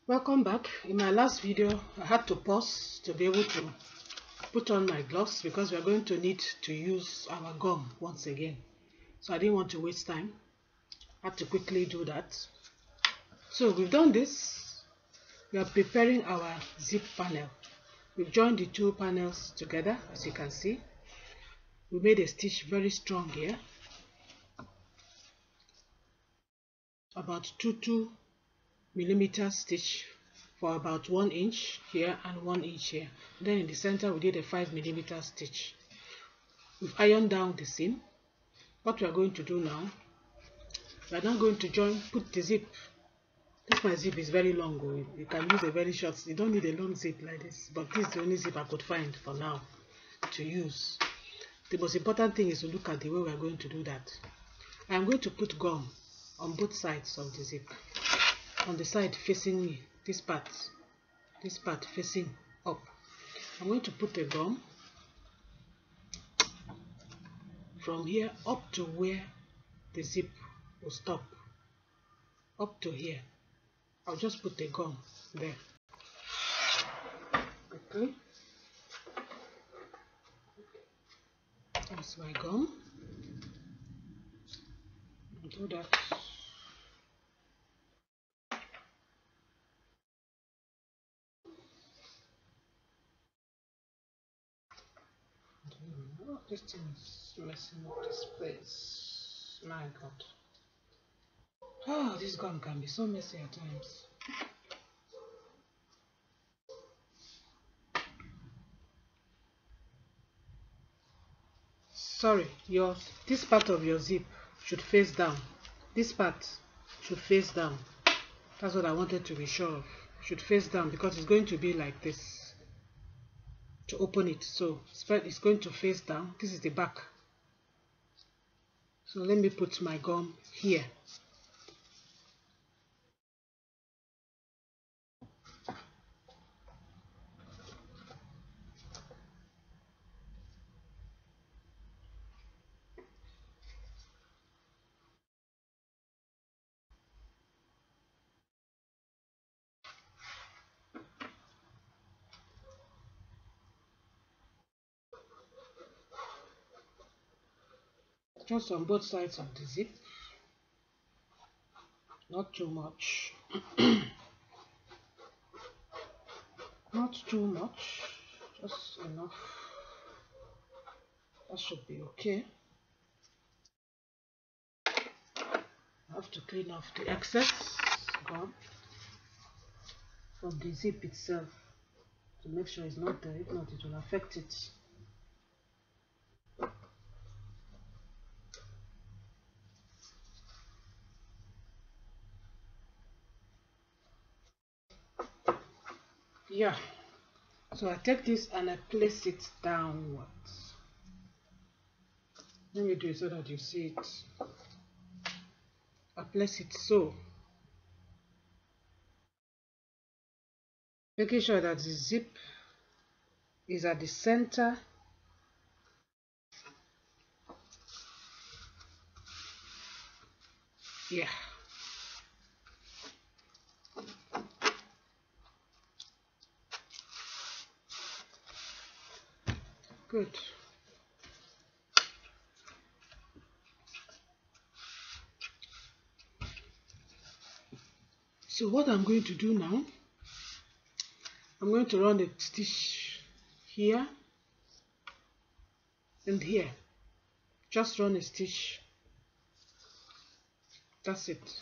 Welcome back. In my last video, I had to pause to be able to put on my gloves because we are going to need to use our gum once again. So I didn't want to waste time. I had to quickly do that. So we've done this. We are preparing our zip panel. We've joined the two panels together, as you can see. We made a stitch very strong here. About 2 millimeter stitch for about 1 inch here and 1 inch here. Then in the center we did a 5 millimeter stitch. We've ironed down the seam. What we are going to do now, we are now going to put the zip. This my zip is very long. You can use a very short. You don't need a long zip like this, but this is the only zip I could find for now to use. The most important thing is to look at the way we are going to do that. I am going to put gum on both sides of the zip. On the side facing me, this part facing up. I'm going to put the gum from here up to where the zip will stop. Up to here. I'll just put the gum there. Okay. That's my gum. Do that. Oh, this thing is messing up this place. My God. Oh, this gum can be so messy at times. Sorry, this part of your zip should face down. This part should face down. That's what I wanted to be sure of. Should face down because it's going to be like this to open it. So it's going to face down. This is the back. So let me put my gum here. Just on both sides of the zip. Not too much. Not too much. Just enough. That should be okay. I have to clean off the excess gum from the zip itself to make sure it's not there. If not, it will affect it. Yeah, so I take this and I place it downwards. Let me do it so that you see it. I place it so, making sure that the zip is at the center. Yeah. Good. So what I'm going to do now, I'm going to run a stitch here and here. Just run a stitch. That's it.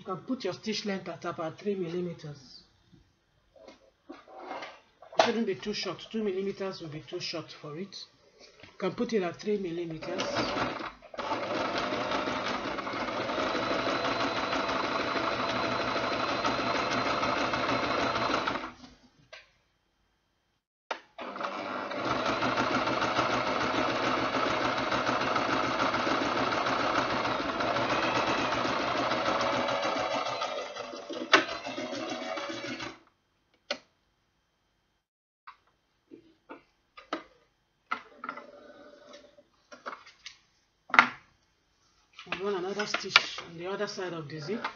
You can put your stitch length at about 3 millimeters. It shouldn't be too short. 2 millimeters will be too short for it. You can put it at 3 millimeters. And run another stitch on the other side of the zip.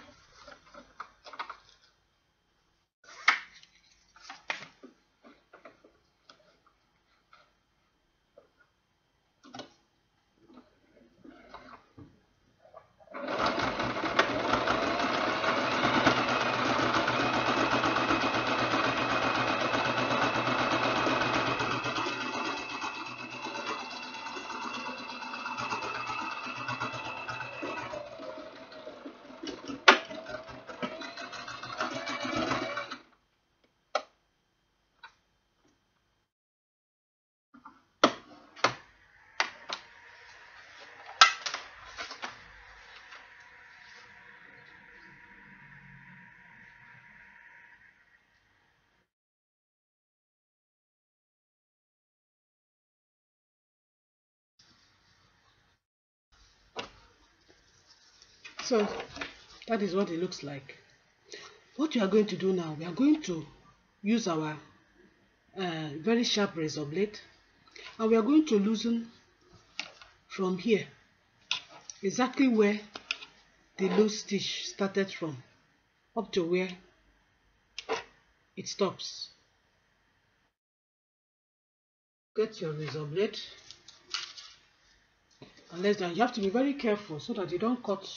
So that is what it looks like. What we are going to do now, we are going to use our very sharp razor blade, and we are going to loosen from here exactly where the loose stitch started from up to where it stops. Get your razor blade and let's down. You have to be very careful so that you don't cut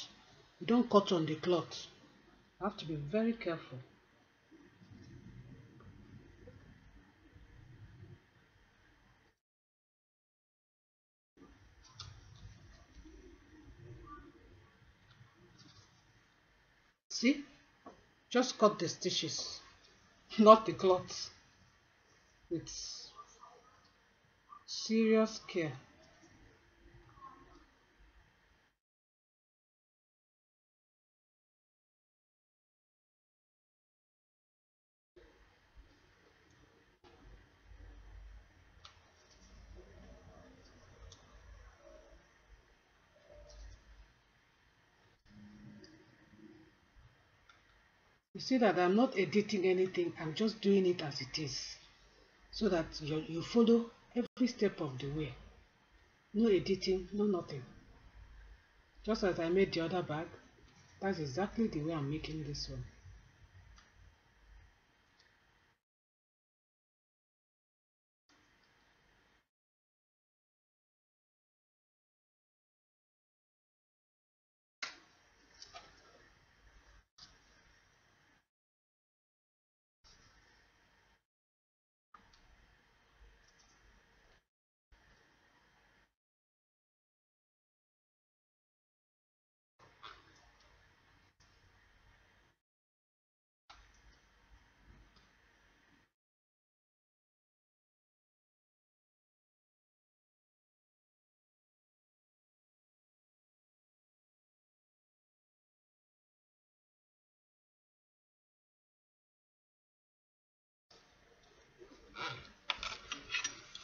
on the cloth. You have to be very careful. See? Just cut the stitches, not the cloth, with serious care. You see that I'm not editing anything, I'm just doing it as it is, so that you follow every step of the way. No editing, no nothing. Just as I made the other bag, that's exactly the way I'm making this one.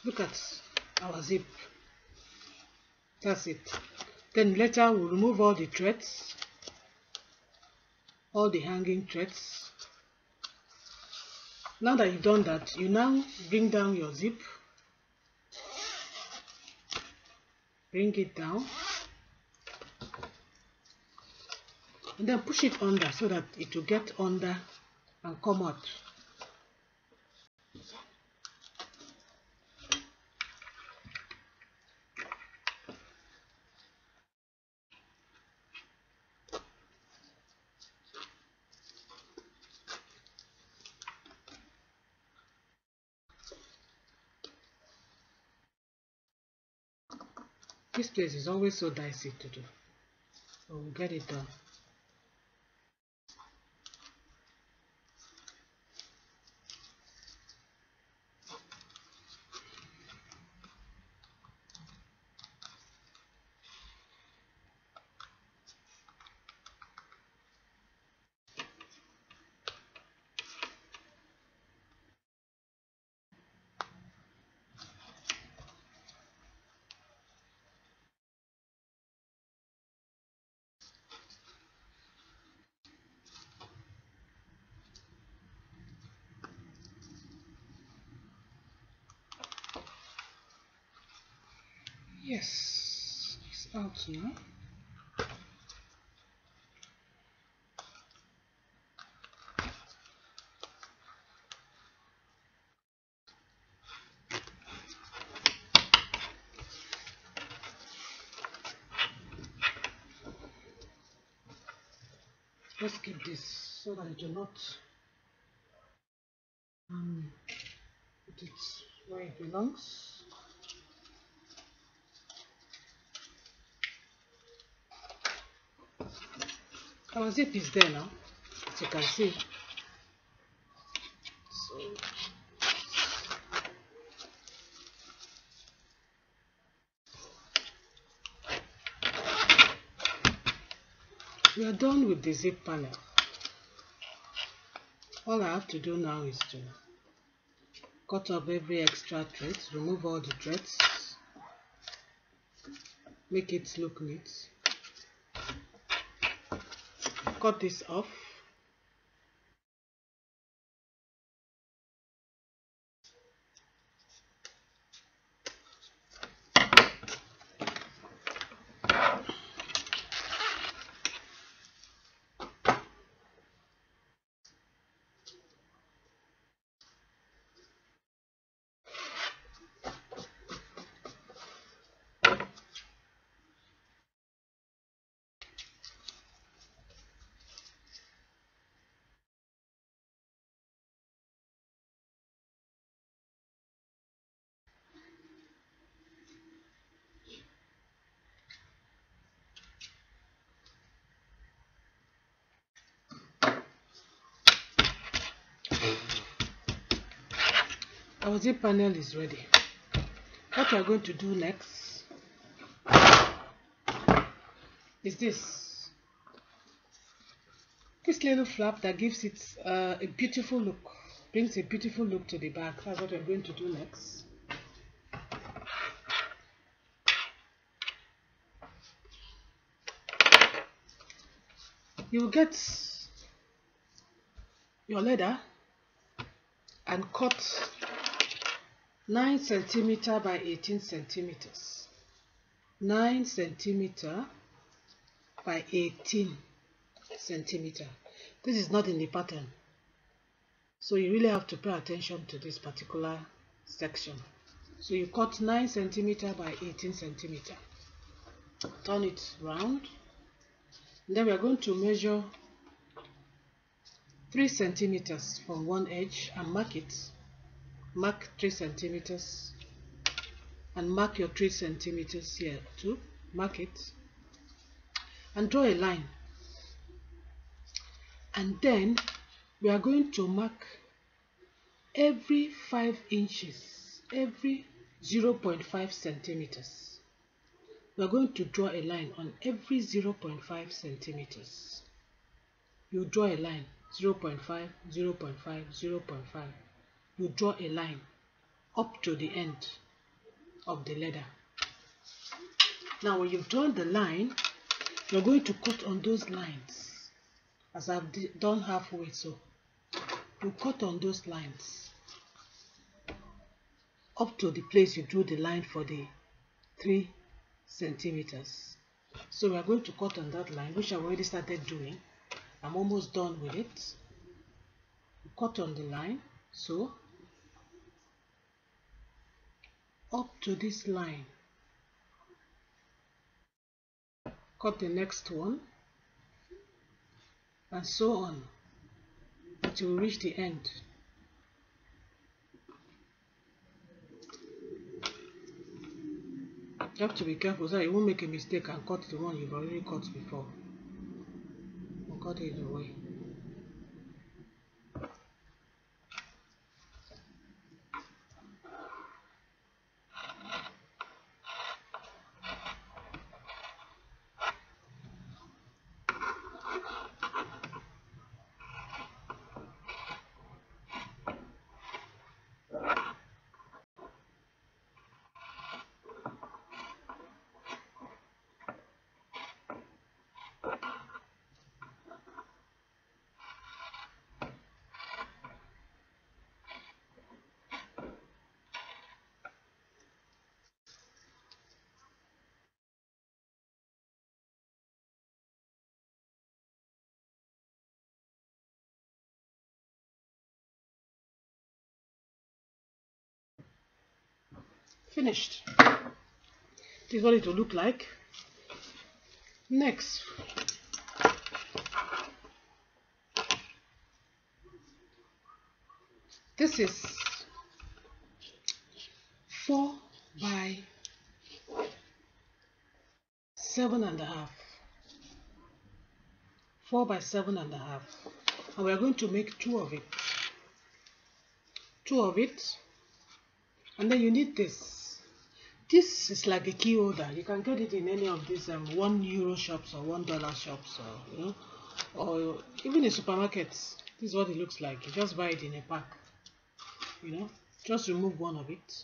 Look at our zip. That's it. Then later we'll remove all the threads, all the hanging threads. Now that you've done that, you now bring down your zip. Bring it down. And then push it under so that it will get under and come out. This place is always so dicey to do, so we'll get it done. Yes, it's out now. Let's keep this so that it do not put it where it belongs. Our zip is there now, as you can see. So we are done with the zip panel. All I have to do now is to cut off every extra thread, remove all the threads, make it look neat. Cut this off. Our zip panel is ready. What we are going to do next is this little flap that gives it a beautiful look, brings a beautiful look to the bag. That's what we're going to do next. You will get your leather and cut 9 cm by 18 centimeters. 9 cm by 18 centimeter. This is not in the pattern, so you really have to pay attention to this particular section. So you cut 9 cm by 18 centimeter. Turn it round. And then we are going to measure 3 centimeters from one edge and mark it. Mark 3 centimeters and mark your 3 centimeters here too. Mark it and draw a line. And then we are going to mark every 5 inches, every 0.5 centimeters. We are going to draw a line on every 0.5 centimeters. You draw a line, 0.5, 0.5, 0.5. You draw a line up to the end of the leather. Now when you've drawn the line, you're going to cut on those lines as I've done halfway. So you cut on those lines up to the place you drew the line for the 3 centimeters. So we are going to cut on that line, which I've already started doing. I'm almost done with it. Cut on the line, so up to this line. Cut the next one, and so on until we reach the end. You have to be careful so you won't make a mistake and cut the one you've already cut before. And cut it away. Finished. This is what it will look like. Next, this is 4 by 7.5. 4 by 7.5, and we are going to make two of it. And then you need this. This is like a key holder. You can get it in any of these €1 shops or $1 shops, or or even in supermarkets. This is what it looks like. You just buy it in a pack. Just remove one of it,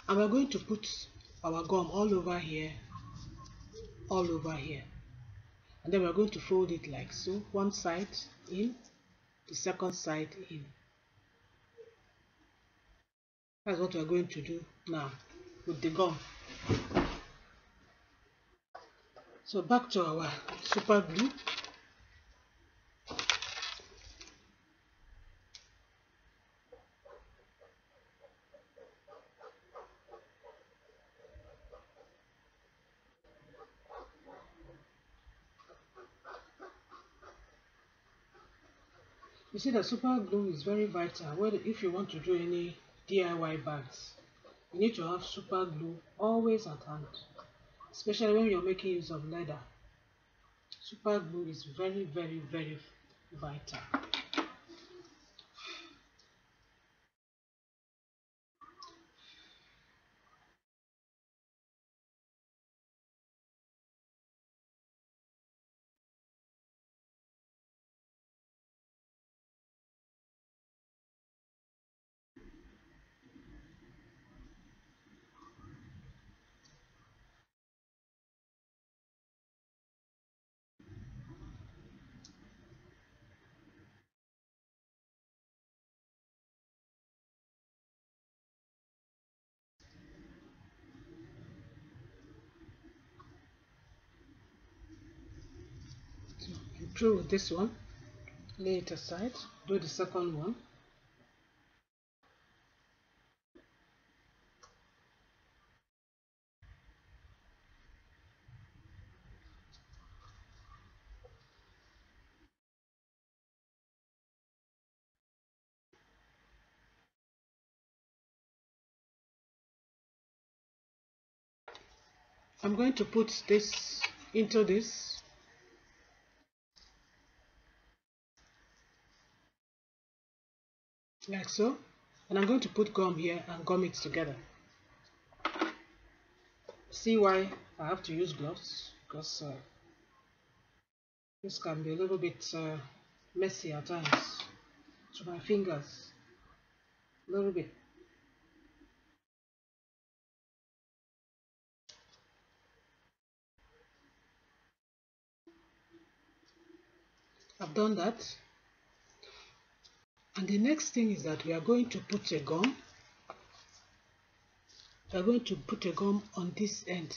and we're going to put our gum all over here, and then we're going to fold it like so. One side in, the second side in. That's what we're going to do now with the gum. So back to our super glue. You see that super glue is very vital. If you want to do any DIY bags, you need to have super glue always at hand, especially when you're making use of leather. Super glue is very, very, very vital. So I'm through with this one. Lay it aside. Do the second one. I'm going to put this into this, like so, and I'm going to put gum here and gum it together. See why I have to use gloves? Because this can be a little bit messy at times to my fingers, a little bit. I've done that. And the next thing is that we are going to put a gum. We are going to put a gum on this end,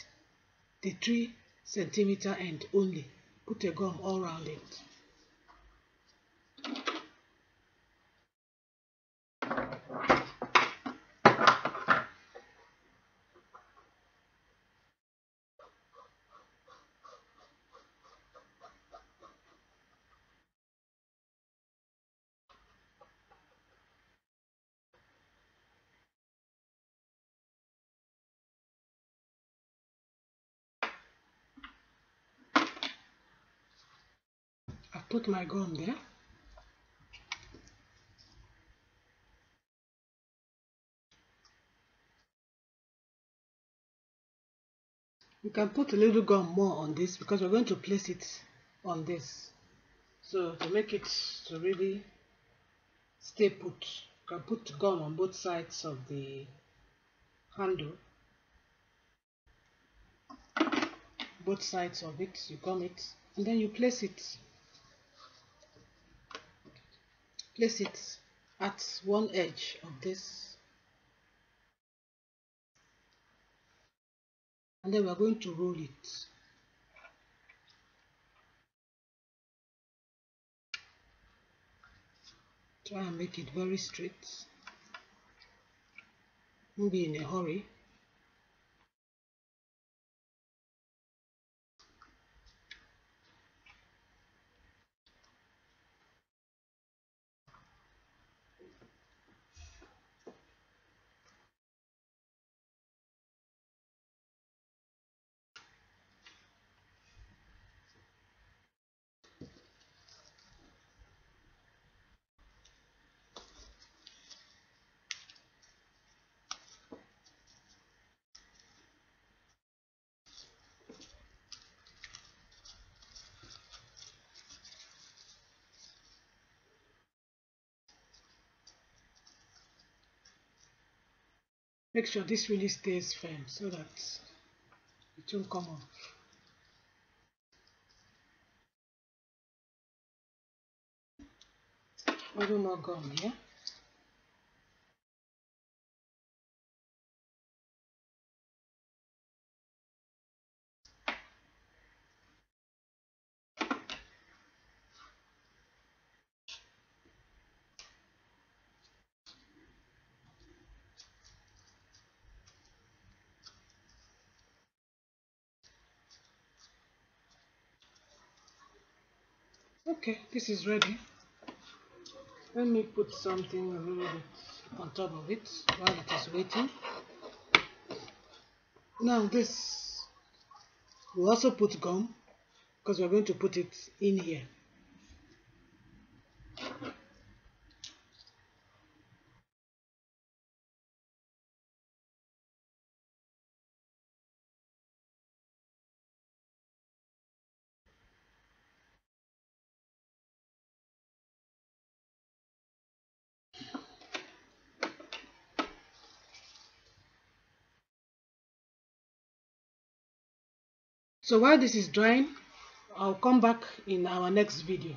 the 3 centimeter end only. Put a gum all around it. I've put my gum there. You can put a little gum more on this because we're going to place it on this. So to make it to really stay put, you can put gum on both sides of the handle. Both sides of it, you gum it, and then you place it at one edge of this, and then we are going to roll it. Try and make it very straight. Don't be in a hurry. Make sure this really stays firm so that it won't come off. A little more gum here. Okay, this is ready. Let me put something a little bit on top of it while it is waiting. Now this, we'll also put gum because we're going to put it in here. So while this is drying, I'll come back in our next video.